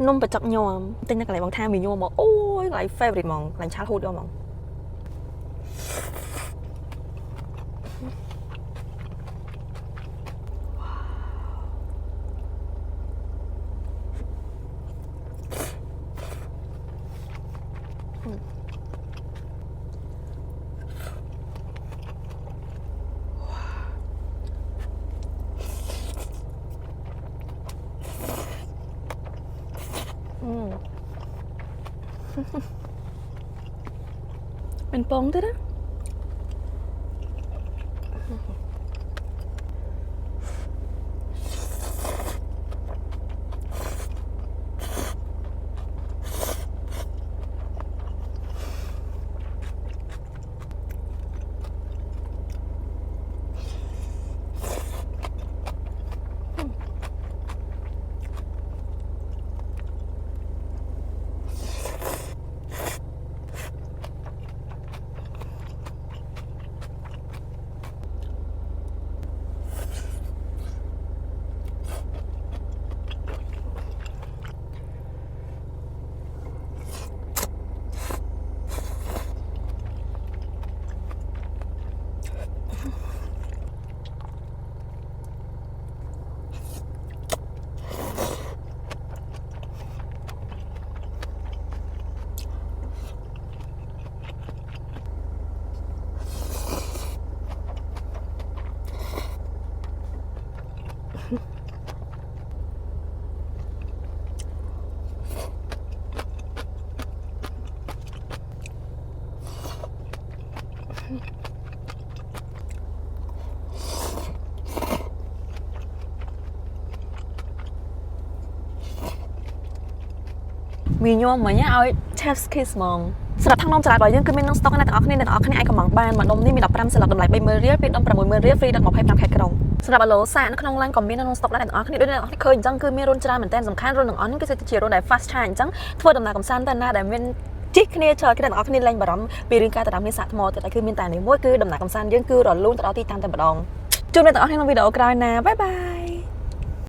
นมประจักษ์ยอมเต้นนักไหลบางท่ามียอมบอกโอ้ยไหลเฟเวอร์มองไหลชาฮูดยอมมองเป็นปองด้วยนะมีโยมเหมือนเอาเชฟสคิสมองสำหรับทางนมสลัดบ่อยยังคือมีน้องสต๊อกในต่างออกนี่ในต่างออกนี่ไอ้กำลังบ้านมันนมนี่มี15สลัดกำไรใบเมอร์เรียเป็นนมประมวลเมอร์เรียฟรีดักหมอไพ่ตามแขกกระดงสำหรับอโลซ่านักน้องล่างกอมมีน้องสต๊อกในต่างออกนี่ด้วยในต่างออกนี่เคยจังคือมีรุ่นจราเหมือนแต่สำคัญรุ่นหนึ่งอันก็จะเชียร์รุ่นไหนฟาสต์ชาจังทั่วดำนากับซันแต่หน้าแต่เป็นจิ๊กนี่เชิญกันต่างออกนี่แรงบารมปีริงการแต่ดำนี่สัตว์มอแต่คือมีแต่ในมวยคือดำนากับซันยังคือรอลุ่นแต่เราตีตามแต่บดองจุ่มในต่างออกนี่น้องวิดีโอกลายนะบ๊ายบาย